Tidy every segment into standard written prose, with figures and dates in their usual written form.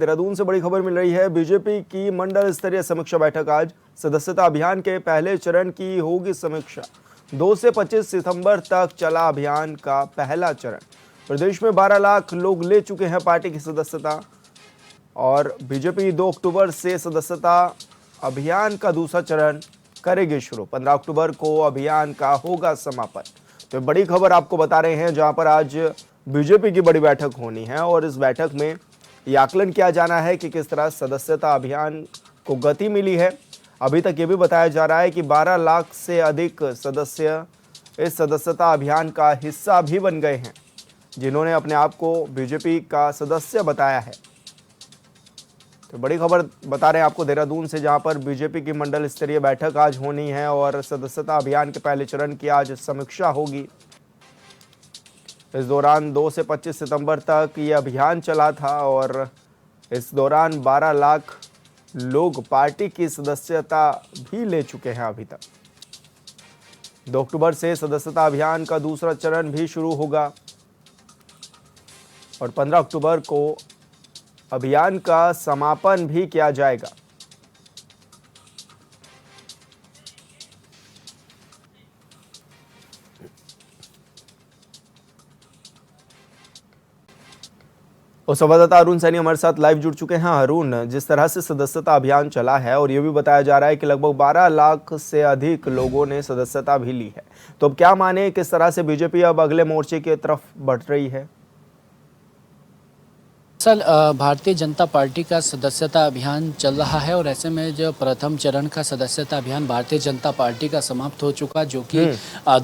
देहरादून से बड़ी खबर मिल रही है। बीजेपी की मंडल स्तरीय समीक्षा बैठक आज। सदस्यता अभियान के पहले चरण की होगी समीक्षा। 2 से 25 सितंबर तक चला अभियान का पहला चरण। प्रदेश में 12 लाख लोग ले चुके हैं पार्टी की सदस्यता और बीजेपी 2 अक्टूबर से सदस्यता अभियान का दूसरा चरण करेगी शुरू। 15 अक्टूबर को अभियान का होगा समापन। तो बड़ी खबर आपको बता रहे हैं, जहां पर आज बीजेपी की बड़ी बैठक होनी है और इस बैठक में ये आकलन किया जाना है कि किस तरह सदस्यता अभियान को गति मिली है। अभी तक ये भी बताया जा रहा है कि 12 लाख से अधिक सदस्य इस सदस्यता अभियान का हिस्सा भी बन गए हैं, जिन्होंने अपने आप को बीजेपी का सदस्य बताया है। तो बड़ी खबर बता रहे हैं आपको देहरादून से, जहां पर बीजेपी की मंडल स्तरीय बैठक आज होनी है और सदस्यता अभियान के पहले चरण की आज समीक्षा होगी। इस दौरान 2 से 25 सितंबर तक ये अभियान चला था और इस दौरान 12 लाख लोग पार्टी की सदस्यता भी ले चुके हैं अभी तक। 2 अक्टूबर से सदस्यता अभियान का दूसरा चरण भी शुरू होगा और 15 अक्टूबर को अभियान का समापन भी किया जाएगा। और संवाददाता अरुण सैनी हमारे साथ लाइव जुड़ चुके हैं। अरुण, जिस तरह से सदस्यता अभियान चला है और ये भी बताया जा रहा है कि लगभग 12 लाख से अधिक लोगों ने सदस्यता भी ली है, तो अब क्या माने, किस तरह से बीजेपी अब अगले मोर्चे की तरफ बढ़ रही है? सर, भारतीय जनता पार्टी का सदस्यता अभियान चल रहा है और ऐसे में जो प्रथम चरण का सदस्यता अभियान भारतीय जनता पार्टी का समाप्त हो चुका, जो कि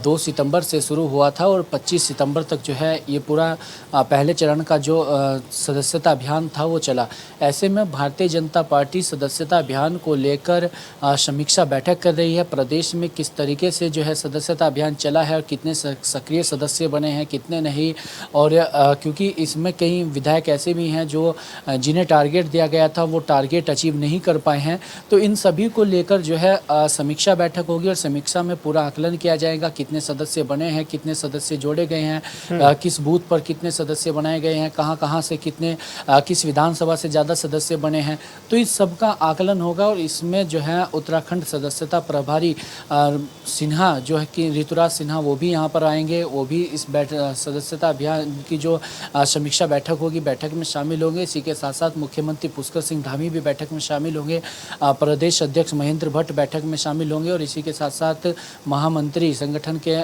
2 सितंबर से शुरू हुआ था और 25 सितंबर तक जो है ये पूरा पहले चरण का जो सदस्यता अभियान था वो चला। ऐसे में भारतीय जनता पार्टी सदस्यता अभियान को लेकर समीक्षा बैठक कर रही है। प्रदेश में किस तरीके से जो है सदस्यता अभियान चला है और कितने सक्रिय सदस्य बने हैं, कितने नहीं, और क्योंकि इसमें कई विधायक ऐसे भी हैं जो जिन्हें टारगेट दिया गया था वो टारगेट अचीव नहीं कर पाए हैं, तो इन सभी को लेकर जो है समीक्षा बैठक होगी और समीक्षा में पूरा आकलन किया जाएगा। कितने सदस्य बने हैं, कितने सदस्य जोड़े गए हैं, किस बूथ पर कितने सदस्य बनाए गए हैं, कहां से कितने, किस विधानसभा से ज़्यादा सदस्य बने हैं, तो इस सब का आकलन होगा। और इसमें जो है उत्तराखंड सदस्यता प्रभारी सिन्हा जो है कि ऋतुराज सिन्हा, वो भी यहाँ पर आएंगे। वो भी इस सदस्यता अभियान की जो समीक्षा बैठक होगी, बैठक में शामिल होंगे। इसी के साथ साथ मुख्यमंत्री पुष्कर सिंह धामी भी बैठक में शामिल होंगे। प्रदेश अध्यक्ष महेंद्र भट्ट बैठक में शामिल होंगे और इसी के साथ साथ महामंत्री संगठन के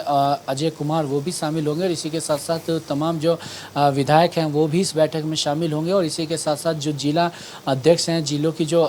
अजय कुमार वो भी शामिल होंगे और इसी के साथ साथ तमाम जो विधायक हैं वो भी इस बैठक में शामिल होंगे और इसी के साथ साथ जो जिला अध्यक्ष हैं, जिलों की जो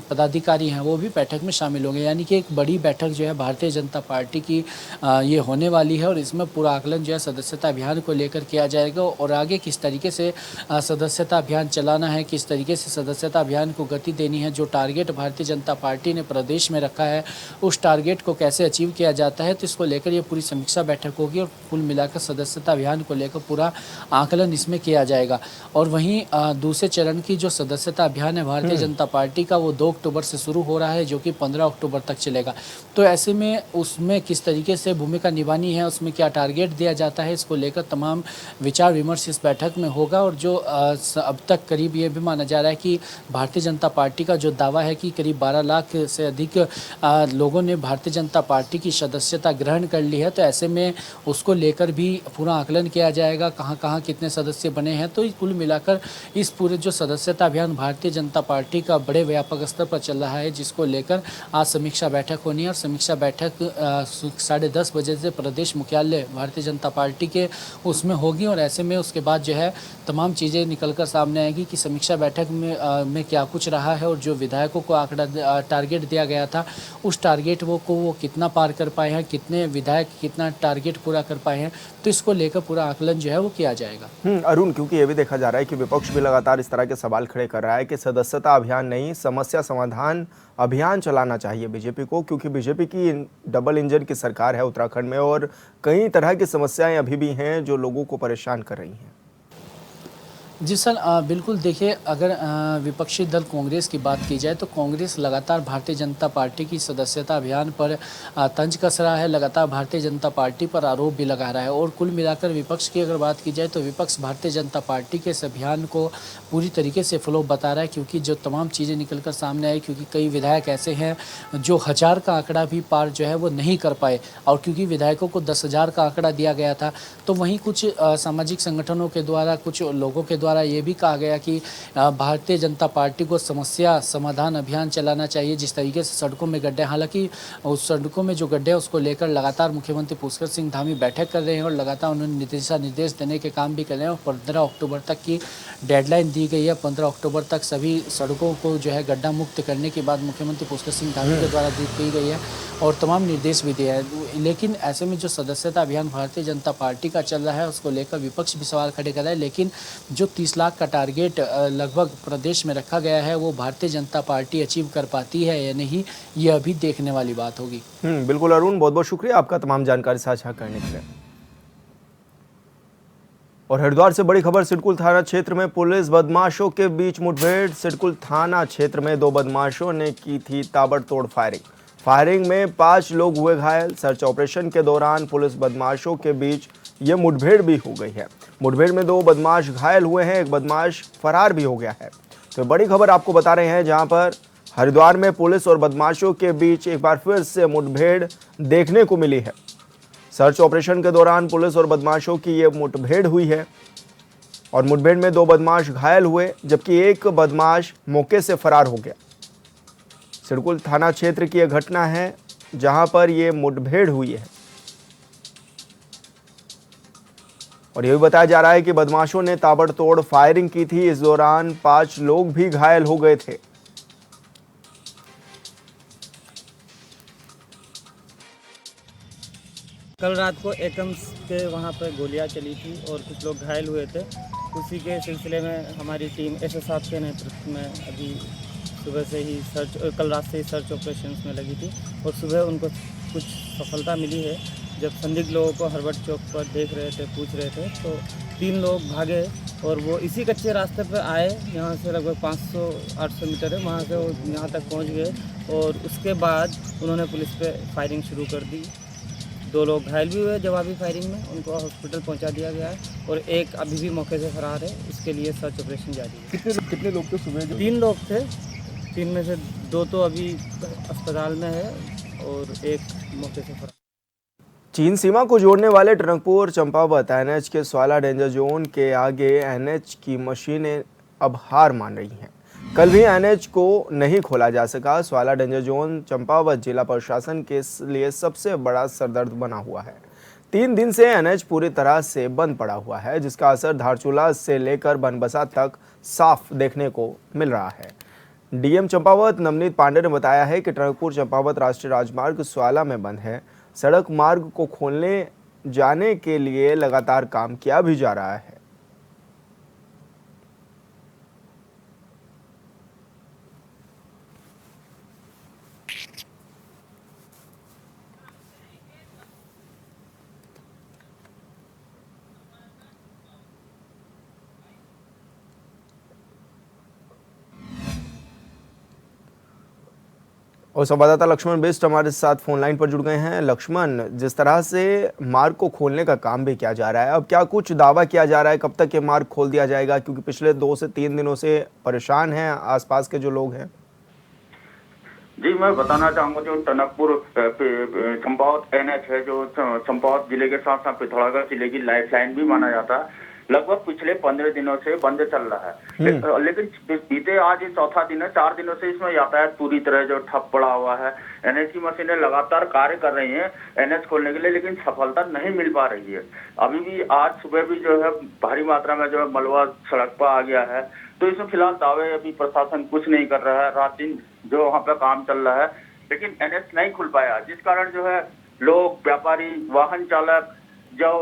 पदाधिकारी हैं वो भी बैठक में शामिल होंगे। यानी कि एक बड़ी बैठक जो है भारतीय जनता पार्टी की ये होने वाली है और इसमें पूरा आकलन जो है सदस्यता अभियान को लेकर किया जाएगा और आगे किस तरीके से सदस्यता अभियान चलाना है, किस तरीके से सदस्यता अभियान को गति देनी है, जो टारगेट भारतीय जनता पार्टी ने प्रदेश में रखा है उस टारगेट को कैसे अचीव किया जाता है, तो इसको लेकर ये पूरी समीक्षा बैठक होगी और कुल मिलाकर सदस्यता अभियान को लेकर पूरा आकलन इसमें किया जाएगा। और वहीं दूसरे चरण की जो सदस्यता अभियान है भारतीय जनता पार्टी का, वो 2 अक्टूबर से शुरू हो रहा है, जो कि 15 अक्टूबर तक चलेगा। तो ऐसे में उसमें किस तरीके से भूमिका निभानी है, उसमें क्या टारगेट दिया जाता है, इसको लेकर तमाम विचार विमर्श इस बैठक में होगा। और जो अब तक करीब ये भी माना जा रहा है कि भारतीय जनता पार्टी का जो दावा है कि करीब 12 लाख से अधिक लोगों ने भारतीय जनता पार्टी की सदस्यता ग्रहण कर ली है, तो ऐसे में उसको लेकर भी पूरा आकलन किया जाएगा, कहाँ कितने सदस्य बने हैं। तो कुल मिलाकर इस पूरे जो सदस्यता अभियान भारतीय जनता पार्टी का बड़े व्यापक स्तर पर चल रहा है, जिसको लेकर आज समीक्षा बैठक होनी है और समीक्षा बैठक 10:30 बजे से प्रदेश मुख्यालय भारतीय जनता पार्टी के उसमें होगी और ऐसे में उसके बाद जो है तमाम चीज़ें निकलकर सामने आएगी कि समीक्षा बैठक में क्या कुछ रहा है और जो विधायकों को आंकड़ा टारगेट दिया गया था उस टारगेट को वो कितना पार कर पाए हैं, कितने विधायक कितना टारगेट पूरा कर पाए हैं, तो इसको लेकर पूरा आकलन जो है वो किया जाएगा। अरुण, क्योंकि ये भी देखा जा रहा है कि विपक्ष भी लगातार इस तरह के सवाल खड़े कर रहा है कि सदस्यता अभियान नहीं, समस्या समाधान अभियान चलाना चाहिए बीजेपी को, क्योंकि बीजेपी की डबल इंजन की सरकार है उत्तराखंड में और कई तरह की समस्याएं अभी भी हैं जो लोगों को परेशान कर रही हैं। जी सर, बिल्कुल देखिए, अगर विपक्षी दल कांग्रेस की बात की जाए तो कांग्रेस लगातार भारतीय जनता पार्टी की सदस्यता अभियान पर तंज कस रहा है, लगातार भारतीय जनता पार्टी पर आरोप भी लगा रहा है। और कुल मिलाकर विपक्ष की अगर बात की जाए तो विपक्ष भारतीय जनता पार्टी के इस अभियान को पूरी तरीके से फ्लॉप बता रहा है, क्योंकि जो तमाम चीज़ें निकल कर सामने आई, क्योंकि कई विधायक ऐसे हैं जो 1000 का आंकड़ा भी पार जो है वो नहीं कर पाए, और क्योंकि विधायकों को 10,000 का आंकड़ा दिया गया था, तो वहीं कुछ सामाजिक संगठनों के द्वारा, कुछ लोगों के द्वारा ये भी कहा गया कि भारतीय जनता पार्टी को समस्या समाधान अभियान चलाना चाहिए। जिस तरीके से सड़कों में गड्ढे, हालांकि उस सड़कों में जो गड्ढे हैं उसको लेकर लगातार मुख्यमंत्री पुष्कर सिंह धामी बैठक कर रहे हैं और लगातार उन्होंने निर्देश देने के काम भी कर रहे हैं। और 15 अक्टूबर तक की डेडलाइन दी गई है। 15 अक्टूबर तक सभी सड़कों को जो है गड्ढा मुक्त करने की बात मुख्यमंत्री पुष्कर सिंह धामी के द्वारा दी गई है और तमाम निर्देश भी दिए हैं। लेकिन ऐसे में जो सदस्यता अभियान भारतीय जनता पार्टी का चल रहा है उसको लेकर विपक्ष भी सवाल खड़े कर रहा है। लेकिन जो 30 लाख का टारगेट लगभग प्रदेश में रखा गया है वो भारतीय जनता पार्टी अचीव कर पाती है या नहीं, ये अभी देखने वाली बात होगी। बिल्कुल अरुण, बहुत बहुत शुक्रिया आपका तमाम जानकारी साझा करने के लिए। और हरिद्वार से बड़ी खबर, सिडकुल थाना क्षेत्र में पुलिस बदमाशों के बीच मुठभेड़। सिडकुल थाना क्षेत्र में 2 बदमाशों ने की थी ताबड़तोड़ फायरिंग में 5 लोग हुए घायल। सर्च ऑपरेशन के दौरान पुलिस बदमाशों के बीच ये मुठभेड़ भी हो गई है। मुठभेड़ में 2 बदमाश घायल हुए हैं, एक बदमाश फरार भी हो गया है। तो बड़ी खबर आपको बता रहे हैं, जहां पर हरिद्वार में पुलिस और बदमाशों के बीच एक बार फिर से मुठभेड़ देखने को मिली है। सर्च ऑपरेशन के दौरान पुलिस और बदमाशों की ये मुठभेड़ हुई है और मुठभेड़ में 2 बदमाश घायल हुए जबकि एक बदमाश मौके से फरार हो गया। सिडकुल थाना क्षेत्र की यह घटना है जहां पर यह मुठभेड़ हुई है और यह भी बताया जा रहा है कि बदमाशों ने ताबड़तोड़ फायरिंग की थी। इस दौरान 5 लोग भी घायल हो गए थे। कल रात को एकम्स के वहाँ पर गोलियां चली थी और कुछ लोग घायल हुए थे। उसी के सिलसिले में हमारी टीम एसएस साहब के नेतृत्व में अभी सुबह से ही कल रात से ही सर्च ऑपरेशंस में लगी थी और सुबह उनको कुछ सफलता मिली है। जब संदिग्ध लोगों को हरवट चौक पर देख रहे थे, पूछ रहे थे, तो 3 लोग भागे और वो इसी कच्चे रास्ते पर आए। यहाँ से लगभग 500-800 मीटर है, वहाँ से वो यहाँ तक पहुँच गए और उसके बाद उन्होंने पुलिस पे फायरिंग शुरू कर दी। 2 लोग घायल भी हुए जवाबी फायरिंग में, उनको हॉस्पिटल पहुंचा दिया गया है और एक अभी भी मौके से फरार है। इसके लिए सर्च ऑपरेशन जारी है। कितने लोग थे सुबह? 3 लोग थे, 3 में से 2 तो अभी अस्पताल में है और एक मौके से फरार। चीन सीमा को जोड़ने वाले टनकपुर चंपावत एनएच के स्वाला डेंजर जोन के आगे एनएच की मशीनें अब हार मान रही हैं। कल भी एनएच को नहीं खोला जा सका। स्वाला डेंजर जोन चंपावत जिला प्रशासन के लिए सबसे बड़ा सरदर्द बना हुआ है। 3 दिन से एनएच पूरी तरह से बंद पड़ा हुआ है, जिसका असर धारचूला से लेकर बनबसा तक साफ देखने को मिल रहा है। डीएम चंपावत नवनीत पांडे ने बताया है कि टनकपुर चंपावत राष्ट्रीय राजमार्ग स्वाला में बंद है। सड़क मार्ग को खोलने जाने के लिए लगातार काम किया भी जा रहा है। और संवाददाता लक्ष्मण बिष्ट हमारे साथ फोन लाइन पर जुड़ गए हैं। लक्ष्मण, जिस तरह से मार्ग को खोलने का काम भी किया जा रहा है, अब क्या कुछ दावा किया जा रहा है कब तक ये मार्ग खोल दिया जाएगा? क्योंकि पिछले 2 से 3 दिनों से परेशान हैं आसपास के जो लोग हैं। जी, मैं बताना चाहूंगा जो टनकपुर चंपावत एनएच है, जो चंपावत जिले के साथ साथ पिथौरागढ़ जिले की लाइफ लाइन भी माना जाता है, लगभग पिछले 15 दिनों से बंद चल रहा है। लेकिन बीते आज ये चौथा दिन है, 4 दिनों से इसमें यातायात पूरी तरह जो ठप पड़ा हुआ है। एनएच की मशीनें लगातार कार्य कर रही हैं एनएच खोलने के लिए, लेकिन सफलता नहीं मिल पा रही है। अभी भी आज सुबह भी जो है भारी मात्रा में जो है मलबा सड़क पर आ गया है। तो इसमें फिलहाल दावे अभी प्रशासन कुछ नहीं कर रहा है। रात दिन जो वहाँ पे काम चल रहा है, लेकिन एनएच नहीं खुल पाया, जिस कारण जो है लोग, व्यापारी, वाहन चालक जो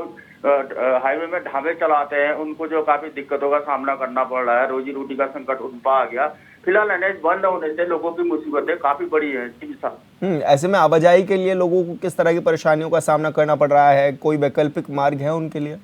हाईवे में ढाबे चलाते हैं, उनको जो काफी दिक्कतों का सामना करना पड़ रहा है। रोजी रोटी का संकट उन पर आ गया। फिलहाल एनएच बंद होने से लोगों की मुसीबतें काफी बड़ी है। ऐसे में आवाजाही के लिए लोगों को किस तरह की परेशानियों का सामना करना पड़ रहा है? कोई वैकल्पिक मार्ग है उनके लिए?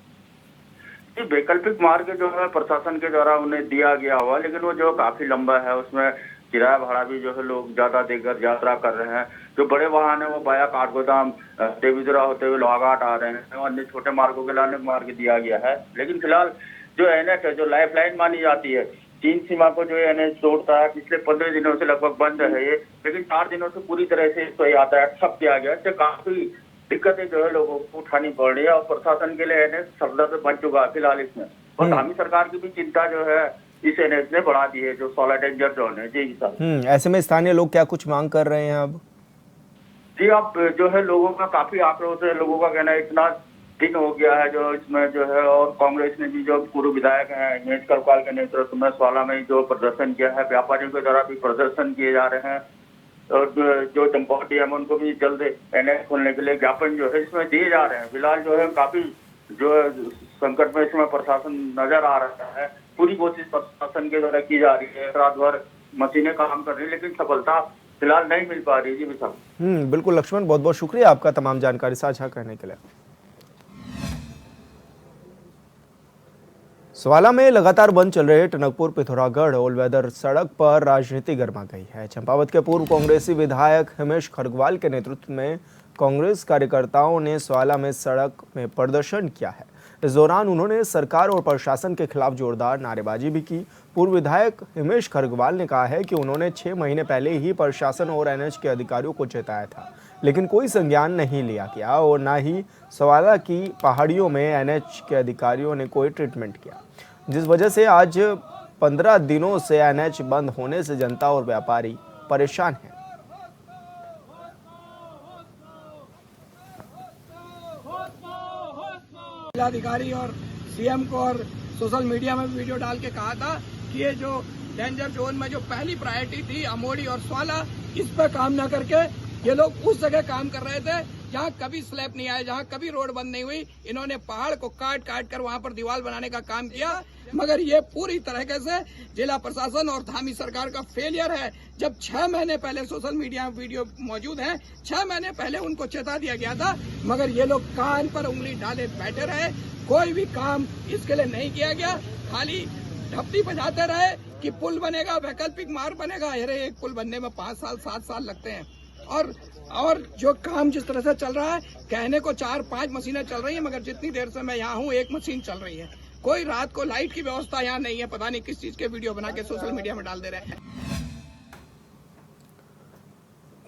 वैकल्पिक मार्ग जो है प्रशासन के द्वारा उन्हें दिया गया हुआ, लेकिन वो जो काफी लंबा है, उसमें किराया भाड़ा भी जो है लोग ज्यादा देकर यात्रा कर रहे हैं। जो बड़े वाहन है वो बाया काठगोदाम देवीधुरा होते हुए लोहाघाट आ रहे हैं, अन्य छोटे मार्गों के लिए अन्य मार्ग दिया गया है। लेकिन फिलहाल जो एनएच है, जो लाइफ लाइन मानी जाती है, चीन सीमा को जो एनएच जोड़ता है, पिछले 15 दिनों से लगभग बंद है ये, लेकिन 4 दिनों से पूरी तरह से इसको यातायात ठप किया गया है। काफी दिक्कतें जो है लोगों को उठानी पड़ रही है और प्रशासन के लिए एनएच सफलता बन चुका है फिलहाल इसमें। और धामी सरकार की भी चिंता जो है इस एनएच ने बढ़ा दी है, जो 16 डेंजर जोन है। जी साहब। ऐसे में स्थानीय लोग क्या कुछ मांग कर रहे हैं अब? जी, अब जो है लोगों का काफी आक्रोश है। लोगों का कहना है इतना दिन हो गया है जो इसमें जो है, और कांग्रेस ने भी जो पूर्व विधायक हैं हिमेश करपाल के नेतृत्व में स्वाला में जो प्रदर्शन किया है, व्यापारियों के द्वारा भी प्रदर्शन किए जा रहे हैं। और जो चंपावत डीएम उनको भी जल्द एनएच खोलने के लिए ज्ञापन जो है इसमें दिए जा रहे हैं। फिलहाल जो है काफी जो है संकट में इसमें प्रशासन नजर आ रहा है। पूरी कोशिश प्रशासन के द्वारा की जा रही है, रात भर मशीनें काम कर रही है, लेकिन सफलता फिलहाल नहीं मिल पा रही। जी विशाल। बिल्कुल लक्ष्मण, बहुत बहुत शुक्रिया आपका तमाम जानकारी साझा करने के लिए। स्वाला में लगातार बंद चल रहे टनकपुर पिथौरागढ़ ऑल वेदर सड़क पर राजनीति गर्मा गई है। चंपावत के पूर्व कांग्रेसी विधायक हिमेश खरगवाल के नेतृत्व में कांग्रेस कार्यकर्ताओं ने स्वाला में सड़क में प्रदर्शन किया है। इस दौरान उन्होंने सरकार और प्रशासन के खिलाफ जोरदार नारेबाजी भी की। पूर्व विधायक हिमेश खरगवाल ने कहा है कि उन्होंने 6 महीने पहले ही प्रशासन और एनएच के अधिकारियों को चेताया था, लेकिन कोई संज्ञान नहीं लिया गया और न ही स्वाला की पहाड़ियों में एनएच के अधिकारियों ने कोई ट्रीटमेंट किया, जिस वजह से आज 15 दिनों से एनएच बंद होने से जनता और व्यापारी परेशान हैं। जिलाधिकारी और सीएम को और सोशल मीडिया में वीडियो डाल के कहा था कि ये जो डेंजर जोन में जो पहली प्रायोरिटी थी अमोड़ी और स्वाला, इस पर काम न करके ये लोग उस जगह काम कर रहे थे जहाँ कभी स्लैब नहीं आया, जहाँ कभी रोड बंद नहीं हुई। इन्होंने पहाड़ को काट काट कर वहाँ पर दीवार बनाने का काम किया, मगर ये पूरी तरीके से जिला प्रशासन और धामी सरकार का फेलियर है। जब 6 महीने पहले सोशल मीडिया में वीडियो मौजूद है, 6 महीने पहले उनको चेता दिया गया था, मगर ये लोग कान पर उंगली डाले बैठे रहे। कोई भी काम इसके लिए नहीं किया गया, खाली ढप्पी बजाते रहे कि पुल बनेगा, वैकल्पिक मार्ग बनेगा। अरे एक पुल बनने में 5 साल 7 साल लगते हैं और जो काम जिस तरह से चल रहा है, कहने को 4-5 मशीनें चल रही हैं, मगर जितनी देर से मैं यहाँ हूँ 1 मशीन चल रही है। कोई रात को लाइट की व्यवस्था यहाँ नहीं है। पता नहीं किस चीज के वीडियो बना के सोशल मीडिया में डाल दे रहे हैं।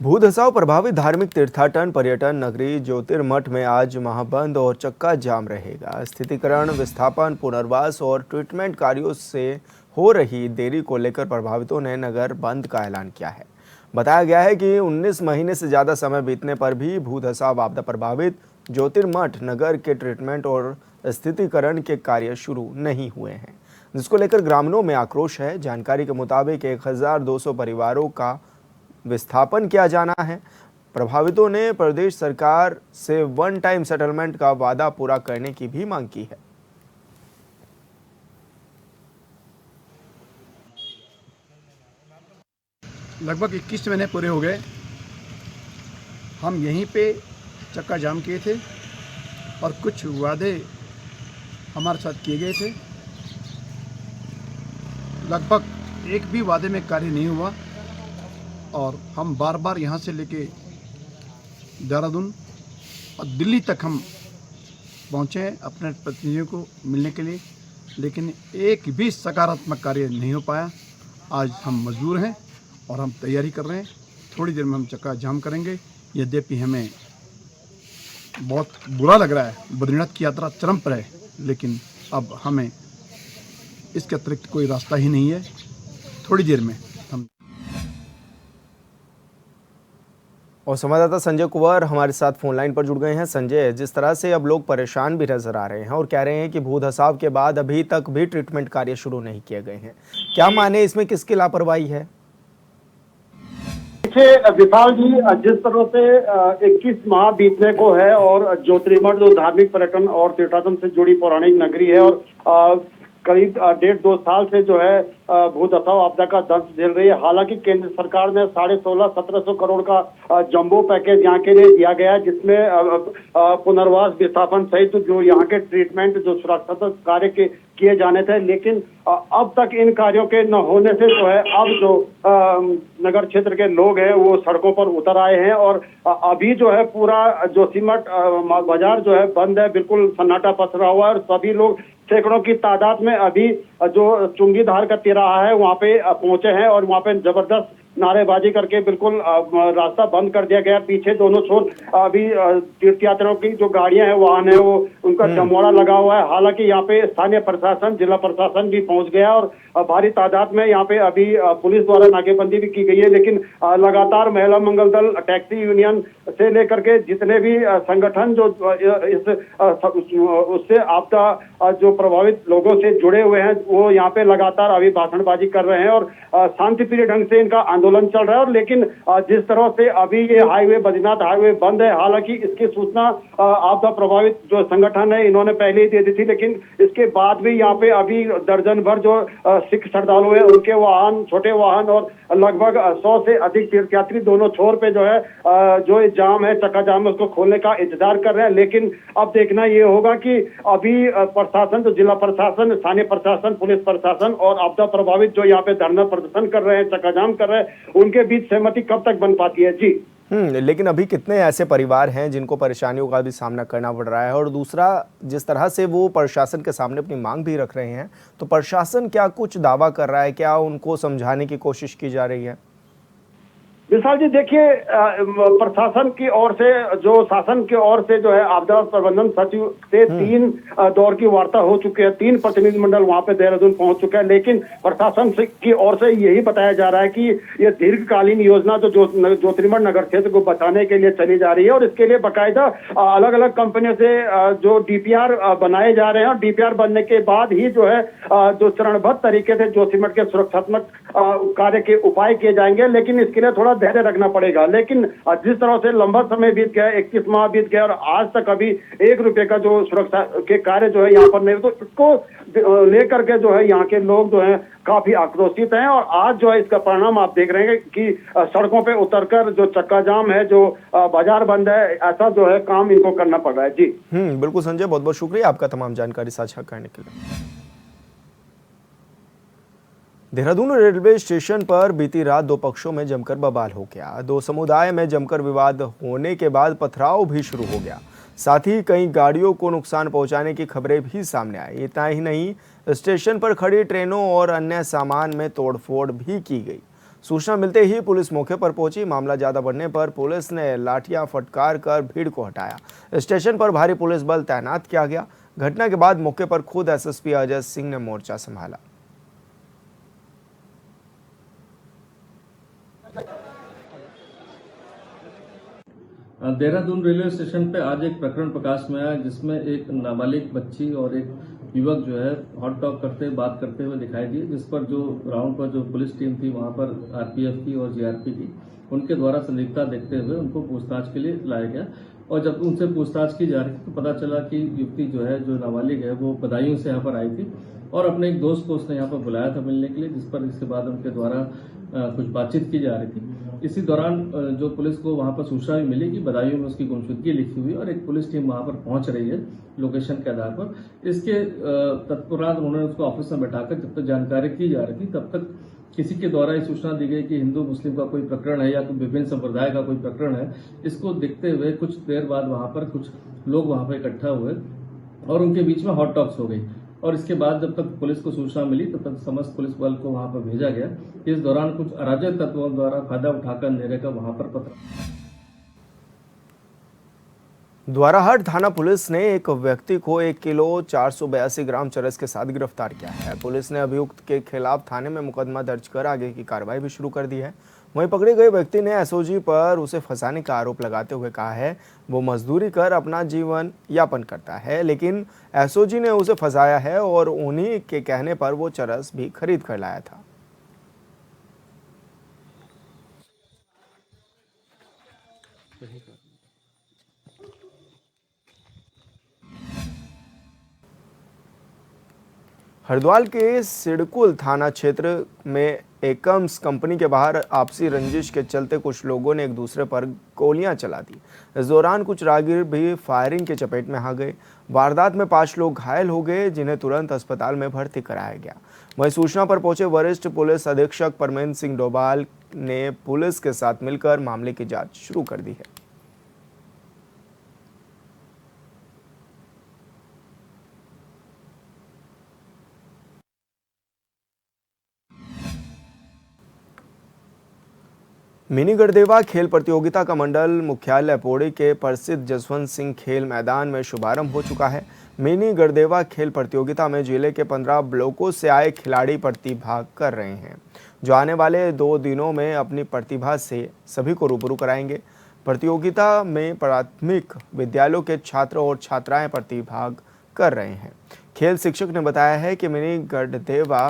भू धसाव प्रभावित धार्मिक तीर्थाटन पर्यटन नगरी ज्योतिर्मठ में आज महाबंद और चक्का जाम रहेगा। स्थितिकरण, विस्थापन, पुनर्वास और ट्रीटमेंट कार्यों से हो रही देरी को लेकर प्रभावितों ने नगर बंद का ऐलान किया है। बताया गया है कि 19 महीने से ज़्यादा समय बीतने पर भी भू धसाव आपदा प्रभावित ज्योतिर्मठ नगर के ट्रीटमेंट और स्थितिकरण के कार्य शुरू नहीं हुए हैं, जिसको लेकर ग्रामीणों में आक्रोश है। जानकारी के मुताबिक 1200 परिवारों का विस्थापन किया जाना है। प्रभावितों ने प्रदेश सरकार से 1 टाइम सेटलमेंट का वादा पूरा करने की भी मांग की है। लगभग 21 महीने पूरे हो गए, हम यहीं पे चक्का जाम किए थे और कुछ वादे हमारे साथ किए गए थे। लगभग एक भी वादे में कार्य नहीं हुआ और हम बार बार यहाँ से लेके देहरादून और दिल्ली तक हम पहुँचे हैं अपने प्रतिनिधियों को मिलने के लिए, लेकिन एक भी सकारात्मक कार्य नहीं हो पाया। आज हम मजबूर हैं और हम तैयारी कर रहे हैं। थोड़ी देर में हम चक्का जाम करेंगे। यद्यपि हमें बहुत बुरा लग रहा है, बद्रीनाथ की यात्रा चरम पर है, लेकिन अब हमें इसके अतिरिक्त कोई रास्ता ही नहीं है। थोड़ी देर में हम और संवाददाता संजय कुंवर हमारे साथ फोन लाइन पर जुड़ गए हैं। संजय, जिस तरह से अब लोग परेशान भी नजर आ रहे हैं और कह रहे हैं कि भू धसाव के बाद अभी तक भी ट्रीटमेंट कार्य शुरू नहीं किए गए हैं, क्या माने इसमें किसकी लापरवाही है? विशाल जी, जिस तरह से 21 माह बीतने को है और ज्योतिर्मठ जो धार्मिक पर्यटन और तीर्थाटन से जुड़ी पौराणिक नगरी है और करीब 1.5-2 साल से जो है भूदसाव आपदा का दंश झेल रही है। हालांकि केंद्र सरकार ने 16,500-1700 करोड़ का जंबो पैकेज यहाँ के लिए दिया गया है, जिसमें पुनर्वास विस्थापन सहित जो यहाँ के ट्रीटमेंट जो सुरक्षात्मक कार्य के किए जाने थे, लेकिन अब तक इन कार्यों के न होने से जो है अब जो नगर क्षेत्र के लोग हैं वो सड़कों पर उतर आए हैं और अभी जो है पूरा जोशीमठ बाजार जो है बंद है, बिल्कुल सन्नाटा पसरा हुआ है और सभी लोग सैकड़ों की तादाद में अभी जो चुंगीधार का तिराहा है वहाँ पे पहुंचे हैं और वहाँ पे जबरदस्त नारेबाजी करके बिल्कुल रास्ता बंद कर दिया गया। पीछे दोनों छोर अभी तीर्थयात्रियों की जो गाड़ियां हैं, वाहन है, वो उनका जमवाड़ा लगा हुआ है। हालांकि यहाँ पे स्थानीय प्रशासन, जिला प्रशासन भी पहुंच गया और भारी तादाद में यहाँ पे अभी पुलिस द्वारा नाकेबंदी भी की गई है। लेकिन लगातार महिला मंगल दल, टैक्सी यूनियन से लेकर के जितने भी संगठन जो उससे आपदा जो प्रभावित लोगों से जुड़े हुए हैं वो यहाँ पे लगातार अभी भाषणबाजी कर रहे हैं और शांतिप्रिय ढंग से इनका आंदोलन चल रहा है। और लेकिन जिस तरह से अभी ये हाईवे, बद्रीनाथ हाईवे बंद है, हालांकि इसकी सूचना आपदा प्रभावित जो संगठन है इन्होंने पहले ही दे दी थी, लेकिन इसके बाद भी यहाँ पे अभी दर्जन भर जो सिख श्रद्धालु हैं उनके वाहन, छोटे वाहन और लगभग 100 से अधिक तीर्थयात्री दोनों छोर पे जो है जो जाम है, चक्का जाम है, उसको खोलने का इंतजार कर रहे हैं। लेकिन अब देखना ये होगा कि अभी प्रशासन, जो जिला प्रशासन, स्थानीय प्रशासन, पुलिस प्रशासन और आपदा प्रभावित जो यहाँ पे धरना प्रदर्शन कर रहे हैं, चक्का जाम कर रहे हैं, उनके बीच सहमति कब तक बन पाती है। जी लेकिन अभी कितने ऐसे परिवार हैं जिनको परेशानियों का भी सामना करना पड़ रहा है, और दूसरा जिस तरह से वो प्रशासन के सामने अपनी मांग भी रख रहे हैं, तो प्रशासन क्या कुछ दावा कर रहा है, क्या उनको समझाने की कोशिश की जा रही है? विशाल जी, देखिए प्रशासन की ओर से, जो शासन की ओर से जो है आपदा प्रबंधन सचिव से 3 दौर की वार्ता हो चुकी है, 3 प्रतिनिधिमंडल वहां पे देहरादून पहुंच चुके हैं। लेकिन प्रशासन की ओर से यही बताया जा रहा है कि ये दीर्घकालीन योजना जो ज्योतिर्मठ नगर क्षेत्र को बचाने के लिए चली जा रही है और इसके लिए बाकायदा अलग अलग कंपनियों से जो डीपीआर बनाए जा रहे हैं और डीपीआर बनने के बाद ही जो है जो चरणबद्ध तरीके से जोशीमठ के सुरक्षात्मक कार्य के उपाय किए जाएंगे। लेकिन इसके लिए थोड़ा धैर्य रखना पड़ेगा। लेकिन जिस तरह से लंबा समय बीत गया, 21 माह बीत गया और आज तक अभी 1 रुपए का जो सुरक्षा के कार्य जो है यहाँ पर नहीं, तो इसको लेकर के जो है यहाँ के लोग जो है काफी आक्रोशित हैं। और आज जो है इसका परिणाम आप देख रहे हैं कि सड़कों पे उतरकर जो चक्का जाम है, जो बाजार बंद है, ऐसा जो है काम इनको करना पड़ रहा है। जी बिल्कुल संजय, बहुत बहुत शुक्रिया आपका तमाम जानकारी साझा करने के लिए। देहरादून रेलवे स्टेशन पर बीती रात 2 पक्षों में जमकर बवाल हो गया। 2 समुदाय में जमकर विवाद होने के बाद पथराव भी शुरू हो गया। साथ ही कई गाड़ियों को नुकसान पहुंचाने की खबरें भी सामने आई। इतना ही नहीं, स्टेशन पर खड़ी ट्रेनों और अन्य सामान में तोड़फोड़ भी की गई। सूचना मिलते ही पुलिस मौके पर पहुंची। मामला ज्यादा बढ़ने पर पुलिस ने लाठियां फटकार कर भीड़ को हटाया। स्टेशन पर भारी पुलिस बल तैनात किया गया। घटना के बाद मौके पर खुद एसएसपी अजय सिंह ने मोर्चा संभाला। देहरादून रेलवे स्टेशन पे आज एक प्रकरण प्रकाश में आया, जिसमें एक नाबालिग बच्ची और एक युवक जो है हॉट टॉक करते, बात करते हुए दिखाई दिए, जिस पर जो ग्राउंड पर जो पुलिस टीम थी वहां पर आरपीएफ की और जीआरपी की, उनके द्वारा संदिग्धता देखते हुए उनको पूछताछ के लिए लाया गया। और जब उनसे पूछताछ की जा रही थी तो पता चला कि युवती जो है, जो नाबालिग है, वो बदायूं से यहाँ पर आई थी और अपने एक दोस्त को उसने यहाँ पर बुलाया था मिलने के लिए, जिस पर इसके बाद उनके द्वारा कुछ बातचीत की जा रही थी। इसी दौरान जो पुलिस को वहां पर सूचना भी मिली कि बदायूं में उसकी गुमशुदगी लिखी हुई और एक पुलिस टीम वहां पर पहुंच रही है लोकेशन के आधार पर। इसके तत्पश्चात उन्होंने उसको ऑफिस में बैठाकर जब तक जानकारी की जा रही थी, तब तक किसी के द्वारा ये सूचना दी गई कि हिंदू मुस्लिम का कोई प्रकरण है या कोई विभिन्न संप्रदाय का कोई प्रकरण है। इसको देखते हुए कुछ देर बाद वहां पर कुछ लोग वहां पर इकट्ठा हुए और उनके बीच में हॉट टॉक्स हो गई। और इसके बाद जब तक पुलिस को सूचना मिली तब तक समस्त पुलिस बल को वहां पर भेजा गया। इस दौरान कुछ अराजक तत्वों द्वारा फायदा उठाकर अंधेरे का वहां पर पत्र। द्वाराहाट थाना पुलिस ने एक व्यक्ति को 1 किलो 482 ग्राम चरस के साथ गिरफ्तार किया है। पुलिस ने अभियुक्त के खिलाफ थाने में मुकदमा दर्ज कर आगे की कार्रवाई भी शुरू कर दी है। वहीं पकड़े गए व्यक्ति ने एसओजी पर उसे फंसाने का आरोप लगाते हुए कहा है वो मजदूरी कर अपना जीवन यापन करता है, लेकिन एसओजी ने उसे फंसाया है और उन्हीं के कहने पर वो चरस भी खरीद कर लाया था। हरिद्वार के सिडकुल थाना क्षेत्र में एकम्स कंपनी के बाहर आपसी रंजिश के चलते कुछ लोगों ने एक दूसरे पर गोलियां चला दी। इस दौरान कुछ राहगीर भी फायरिंग के चपेट में आ गए। वारदात में 5 लोग घायल हो गए, जिन्हें तुरंत अस्पताल में भर्ती कराया गया। वहीं सूचना पर पहुंचे वरिष्ठ पुलिस अधीक्षक परमेंद्र सिंह डोभाल ने पुलिस के साथ मिलकर मामले की जांच शुरू कर दी है। मिनी गढ़देवा खेल प्रतियोगिता का मंडल मुख्यालय पौड़ी के प्रसिद्ध जसवंत सिंह खेल मैदान में शुभारंभ हो चुका है। मिनी गढ़देवा खेल प्रतियोगिता में जिले के 15 ब्लॉकों से आए खिलाड़ी प्रतिभाग कर रहे हैं, जो आने वाले 2 दिनों में अपनी प्रतिभा से सभी को रूबरू कराएंगे। प्रतियोगिता में प्राथमिक विद्यालयों के छात्र और छात्राएं प्रतिभाग कर रहे हैं। खेल शिक्षक ने बताया है कि मिनी गढ़देवा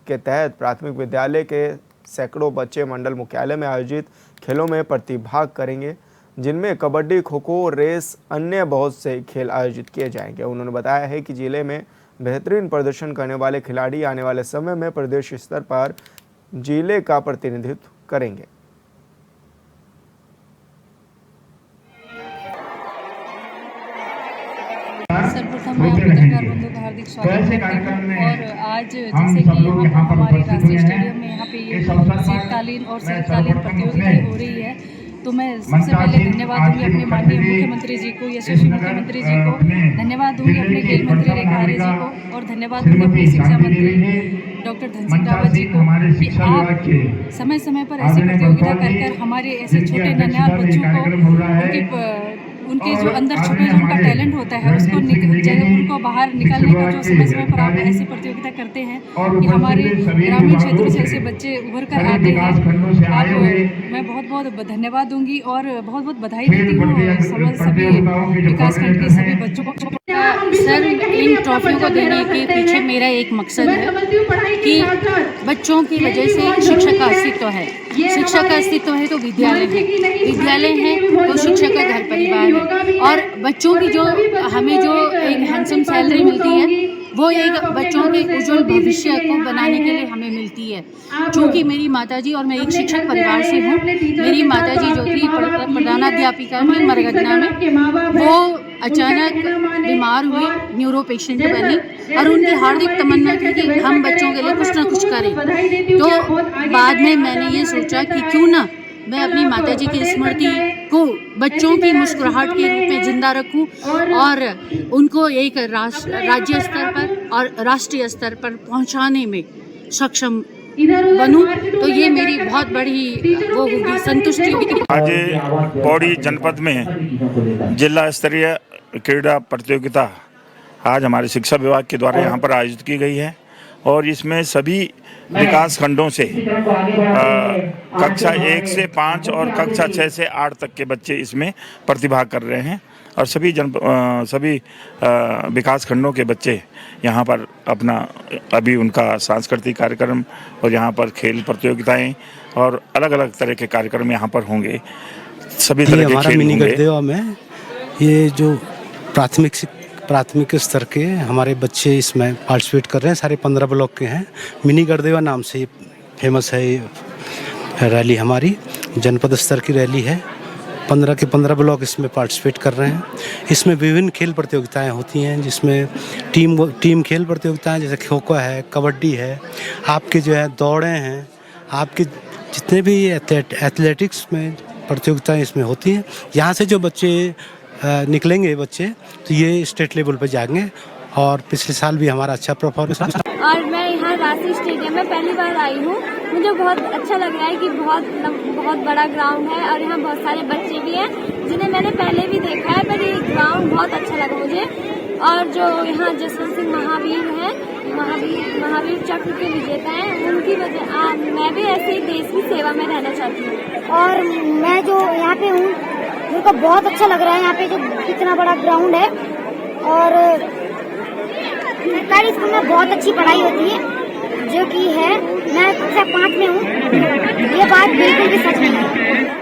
के तहत प्राथमिक विद्यालय के सैकड़ों बच्चे मंडल मुख्यालय में आयोजित खेलों में प्रतिभाग करेंगे, जिनमें कबड्डी, खो-खो, रेस, अन्य बहुत से खेल आयोजित किए जाएंगे। उन्होंने बताया है कि जिले में बेहतरीन प्रदर्शन करने वाले खिलाड़ी आने वाले समय में प्रदेश स्तर पर जिले का प्रतिनिधित्व करेंगे। सर्वप्रथम मैं पत्रकार बंधु का हार्दिक स्वागत करती हूँ। और आज जैसे कि यहाँ हमारे राष्ट्रीय स्टेडियम में यहाँ पे ये शीतकालीन और शरतकालीन प्रतियोगिताएं हो रही है, तो मैं सबसे पहले धन्यवाद दूंगी अपने माननीय मुख्यमंत्री जी को, यशस्वी मुख्यमंत्री जी को, धन्यवाद दूंगी अपने खेल मंत्री रेखा आर्य जी को, और धन्यवाद दूंगी अपने शिक्षा मंत्री डॉक्टर धन सिंह रावत जी को कि आप समय समय पर ऐसी प्रतियोगिता कर हमारे ऐसे छोटे नन्हार बच्चों को उनके जो अंदर छुपे जो उनका टैलेंट होता है उसको उनको बाहर निकालने का जो समय समय पर आप ऐसी प्रतियोगिता करते हैं कि हमारे ग्रामीण क्षेत्रों से ऐसे बच्चे उभर कर आते हैं। आप मैं बहुत बहुत धन्यवाद दूंगी और बहुत बहुत बधाई देती हूँ सभी विकासखंड के सभी बच्चों को। सर, इन ट्रॉफियों को देने के पीछे मेरा एक मकसद है कि बच्चों की वजह से एक शिक्षक का अस्तित्व है। शिक्षक का अस्तित्व है तो विद्यालय है तो शिक्षक का घर परिवार है, और बच्चों की जो हमें जो एक हैंडसम सैलरी मिलती है वो एक बच्चों के उज्जवल भविष्य को बनाने के लिए हमें मिलती है। क्योंकि मेरी माताजी और मैं एक शिक्षक परिवार से हूँ, मेरी माताजी जो थी प्रधानाध्यापिका थी मरगदना में, वो अचानक बीमार हुई, न्यूरो पेशेंट बनी, और उनकी हार्दिक तमन्ना थी कि हम बच्चों के लिए कुछ ना कुछ करें। तो बाद में मैंने ये सोचा कि क्यों ना मैं अपनी माताजी की स्मृति को बच्चों की मुस्कुराहट के रूप में जिंदा रखूं और उनको एक राज्य स्तर पर और राष्ट्रीय स्तर पर पहुंचाने में सक्षम बनूं। तो ये मेरी बहुत बड़ी वो होगी संतुष्टि होगी। आज पौड़ी जनपद में जिला स्तरीय क्रीड़ा प्रतियोगिता आज हमारे शिक्षा विभाग के द्वारा यहाँ पर आयोजित की गई है, और इसमें सभी विकास खंडों से कक्षा 1 से 5 और कक्षा 6 से 8 तक के बच्चे इसमें प्रतिभाग कर रहे हैं, और सभी विकास खंडों के बच्चे यहाँ पर अपना अभी उनका सांस्कृतिक कार्यक्रम और यहाँ पर खेल प्रतियोगिताएं और अलग अलग तरह के कार्यक्रम यहाँ पर होंगे। सभी तरह के खेल मिनी गढ़देवा में ये जो प्राथमिक स्तर के हमारे बच्चे इसमें पार्टिसिपेट कर रहे हैं, सारे 15 ब्लॉक के हैं। मिनी गढ़देवा नाम से फेमस है ये रैली, हमारी जनपद स्तर की रैली है। 15 के 15 ब्लॉक इसमें पार्टिसिपेट कर रहे हैं। इसमें विभिन्न खेल प्रतियोगिताएं होती हैं, जिसमें टीम खेल प्रतियोगिताएं जैसे खो-खो है, कबड्डी है, आपके जो है दौड़े हैं, आपके जितने भी एथलेटिक्स में प्रतियोगिताएं इसमें होती हैं। यहाँ से जो बच्चे निकलेंगे बच्चे तो ये स्टेट लेवल पे जाएंगे, और पिछले साल भी हमारा अच्छा परफॉर्मेंस। और मैं यहाँ राष्ट्रीय स्टेडियम में पहली बार आई हूँ, मुझे बहुत अच्छा लग रहा है कि बहुत बड़ा ग्राउंड है और यहाँ बहुत सारे बच्चे भी हैं जिन्हें मैंने पहले भी देखा है, पर ये ग्राउंड बहुत अच्छा लगा मुझे। और जो यहाँ जसवंत सिंह महावीर चक्र के विजेता हैं, उनकी वजह मैं भी ऐसे ही देश की सेवा में रहना चाहती हूँ। और मैं जो यहाँ पे हूँ मुझको बहुत अच्छा लग रहा है, यहाँ पे जो इतना बड़ा ग्राउंड है, और सरकारी स्कूल में बहुत अच्छी पढ़ाई होती है जो कि है। मैं कक्षा 5 में हूँ, ये बात बिल्कुल भी सच नहीं है।